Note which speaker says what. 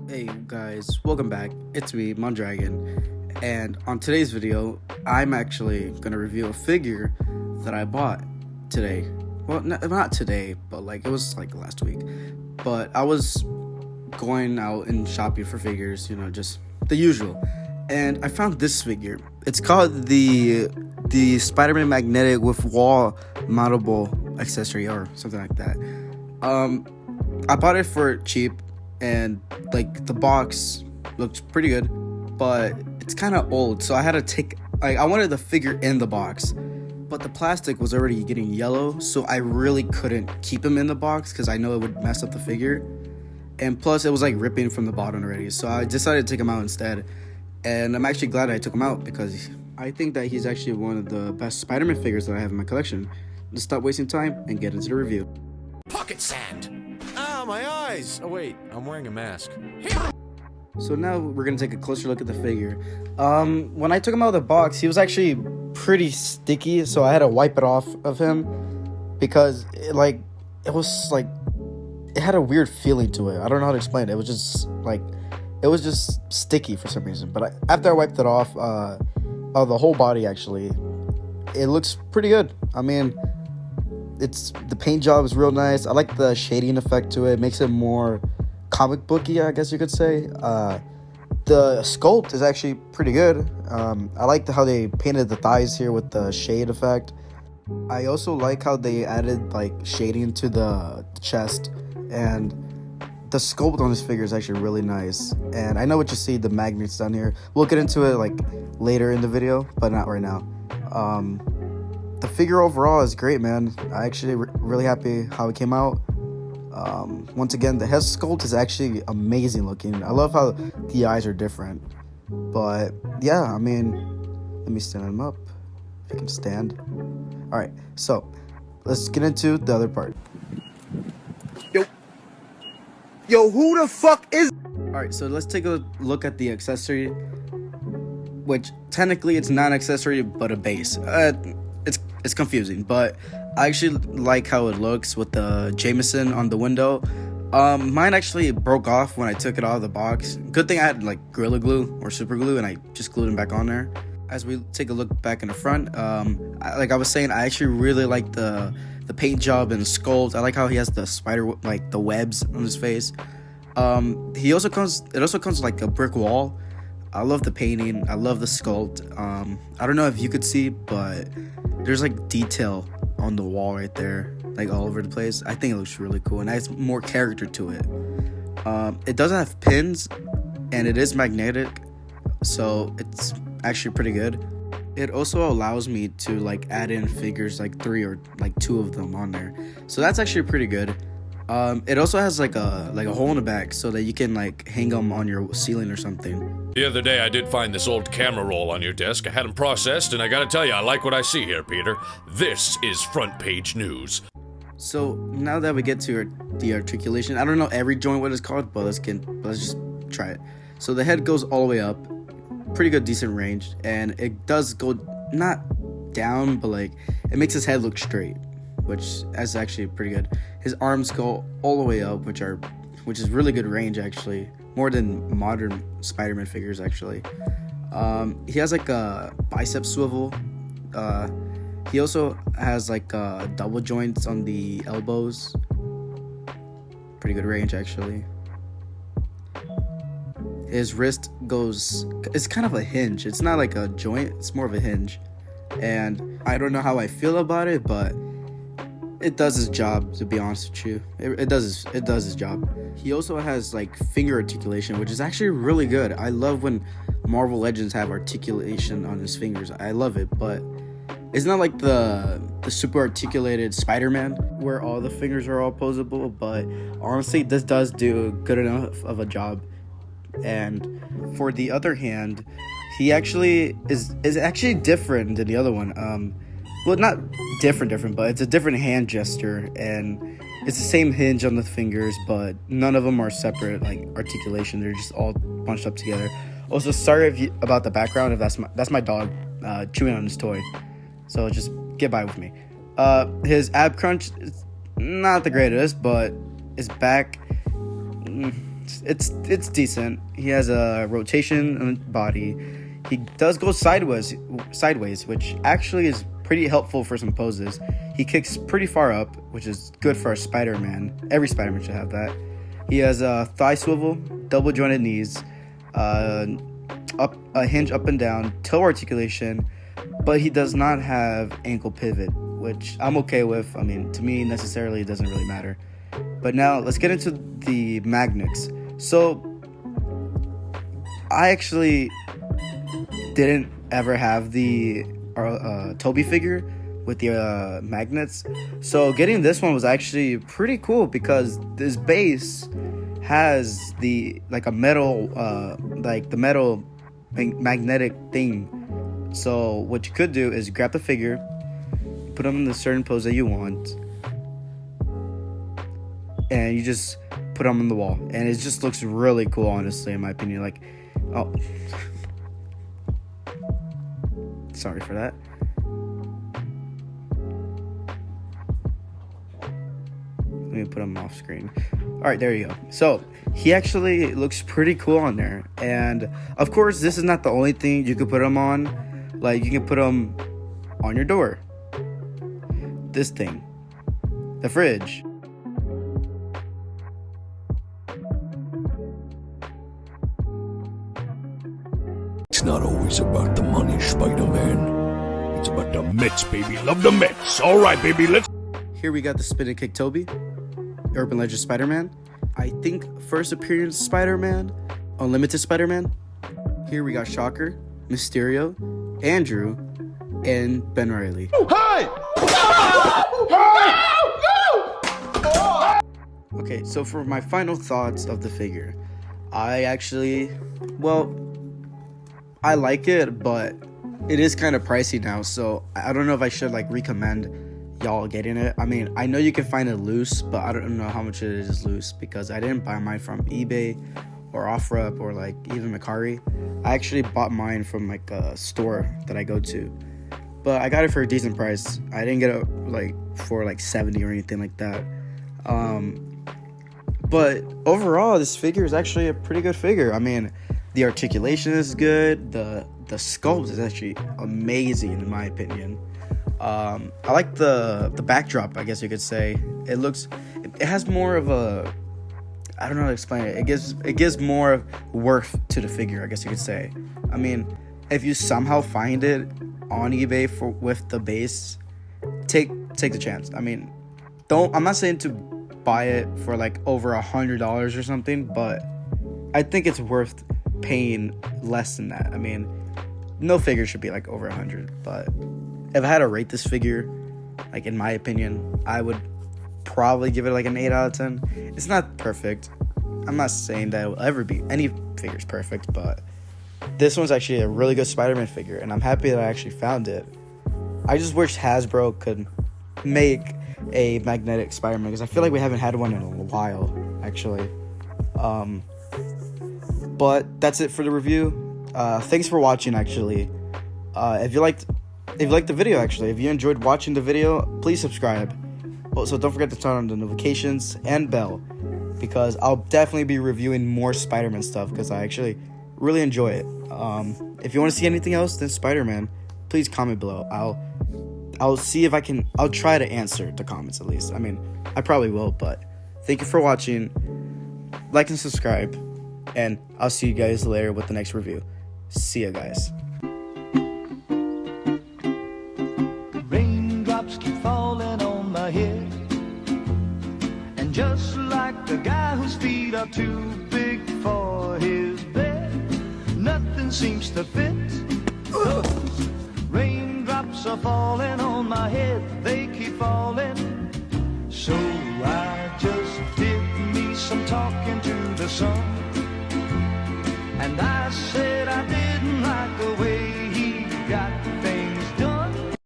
Speaker 1: Hey guys, welcome back. It's me, Mondragon, and on today's video, I'm actually gonna review a figure that I bought today. Well, not today, but it was last week. But I was going out and shopping for figures, just the usual, and I found this figure. It's called the Spiderman magnetic with wall mountable accessory or something like that. I bought it for cheap. And the box looked pretty good, but it's kind of old, so I had to take I wanted the figure in the box, but the plastic was already getting yellow, so I really couldn't keep him in the box because I know it would mess up the figure, and plus it was ripping from the bottom already, so I decided to take him out instead. And I'm actually glad I took him out because I think that he's actually one of the best Spider-Man figures that I have in my collection. Let's stop wasting time and get into the review.
Speaker 2: Pocket sand! Ah, my eyes! Oh wait, I'm wearing a mask.
Speaker 1: So now we're gonna take a closer look at the figure. When I took him out of the box, he was actually pretty sticky, so I had to wipe it off of him because it had a weird feeling to it. I don't know how to explain it. It was just sticky for some reason. But after I wiped it off, the whole body actually, it looks pretty good. I mean, the paint job is real nice. I like the shading effect to it. It makes it more comic booky, I guess you could say. The sculpt is actually pretty good. I like how they painted the thighs here with the shade effect. I also like how they added shading to the chest, and the sculpt on this figure is actually really nice. And I know what you see, the magnets down here. We'll get into it later in the video, but not right now. The figure overall is great, man. I actually really happy how it came out. Once again, the head sculpt is actually amazing looking. I love how the eyes are different. But yeah, I mean, let me stand him up. If you can stand. Alright, so let's get into the other part. Yo, who the fuck is... Alright, so let's take a look at the accessory, which technically it's not an accessory but a base. It's confusing, but I actually like how it looks with the Jameson on the window. Mine actually broke off when I took it out of the box. Good thing I had Gorilla Glue or Super Glue, and I just glued them back on there. As we take a look back in the front, like I was saying, I actually really like the paint job and the sculpt. I like how he has the spider, the webs on his face. It also comes with a brick wall. I love the painting. I love the sculpt. I don't know if you could see, but there's detail on the wall right there, all over the place. I think it looks really cool and adds more character to it. It does have pins, and it is magnetic, so it's actually pretty good. It also allows me to add in figures 3 or 2 of them on there, so that's actually pretty good. It also has a hole in the back so that you can hang them on your ceiling or something.
Speaker 2: The other day I did find this old camera roll on your desk. I had them processed, and I gotta tell you, I like what I see here, Peter. This is front page news.
Speaker 1: So now that we get to the articulation, I don't know every joint what it's called, but let's just try it. So the head goes all the way up, pretty good, decent range, and it does go not down, but it makes his head look straight, which is actually pretty good. His arms go all the way up, which is really good range actually, more than modern Spider-Man figures actually. He has a bicep swivel. He also has double joints on the elbows. Pretty good range actually. His wrist it's kind of a hinge. It's not a joint, it's more of a hinge. And I don't know how I feel about it, but it does its job, to be honest with you. It does its job. He also has finger articulation, which is actually really good. I love when Marvel Legends have articulation on his fingers. I love it, but it's not like the super articulated Spider-Man where all the fingers are all posable, but honestly this does do good enough of a job. And for the other hand, he actually is actually different than the other one. Well, not different, but it's a different hand gesture, and it's the same hinge on the fingers, but none of them are separate articulation. They're just all bunched up together. Also, sorry about the background. If that's my dog chewing on his toy, so just get by with me. His ab crunch is not the greatest, but his back it's decent. He has a rotation on the body. He does go sideways, which actually is pretty helpful for some poses. He kicks pretty far up, which is good for a Spider-Man. Every Spider-Man should have that. He has a thigh swivel, double jointed knees, a hinge up and down, toe articulation, but he does not have ankle pivot, which I'm okay with. I mean, to me, necessarily, it doesn't really matter. But now, let's get into the magnets. So, I actually didn't ever have the Tobey figure with the magnets. So, getting this one was actually pretty cool because this base has the, like, a metal, the metal magnetic thing. So what you could do is grab the figure, put them in the certain pose that you want, and you just put them on the wall, and it just looks really cool, honestly, in my opinion. Like, oh, sorry for that. Let me put him off screen. All right, there you go. So he actually looks pretty cool on there, and of course, this is not the only thing you could put him on. Like, you can put them on your door, this thing, the fridge.
Speaker 3: It's not always about the money, Spider-Man. It's about the mitts, baby. Love the mitts. All right, baby, let's...
Speaker 1: Here we got the Spin and Kick Tobey, Urban Legend Spider-Man. I think first appearance Spider-Man, Unlimited Spider-Man. Here we got Shocker, Mysterio, Andrew, and Ben Reilly.
Speaker 4: Hey!
Speaker 1: Okay, so for my final thoughts of the figure, I actually, well, I like it, but it is kind of pricey now, so I don't know if I should, like, recommend y'all getting it. I mean, I know you can find it loose, but I don't know how much it is loose because I didn't buy mine from eBay or OfferUp or, like, even Mercari. I actually bought mine from, like, a store that I go to, but I got it for a decent price. I didn't get it, like, for, like, 70 or anything like that. But overall, this figure is actually a pretty good figure. I mean, the articulation is good. The sculpt is actually amazing, in my opinion. I like the backdrop, I guess you could say. It has more of a, I don't know how to explain it. It gives more worth to the figure, I guess you could say. I mean, if you somehow find it on eBay with the base, take the chance. I mean, I'm not saying to buy it for like over $100 or something, but I think it's worth paying less than that. I mean, no figure should be like over 100, but if I had to rate this figure, like, in my opinion, I would probably give it like an 8 out of 10. It's not perfect. I'm not saying that it will ever be any figure's perfect, but this one's actually a really good Spider-Man figure, and I'm happy that I actually found it. I just wish Hasbro could make a magnetic Spider-Man, because I feel like we haven't had one in a while, actually. But that's it for the review. Thanks for watching, actually. If you liked the video, actually, if you enjoyed watching the video, please subscribe. Also, don't forget to turn on the notifications and bell, because I'll definitely be reviewing more Spider-Man stuff, because I actually really enjoy it. If you want to see anything else than Spider-Man, please comment below. I'll see if I can. I'll try to answer the comments, at least. I mean, I probably will, but thank you for watching. Like and subscribe, and I'll see you guys later with the next review. See ya, guys.
Speaker 5: Raindrops keep falling on my head, and just like the guy whose feet are too big for his bed, nothing seems to fit. Those raindrops are falling on my head, they keep falling, so I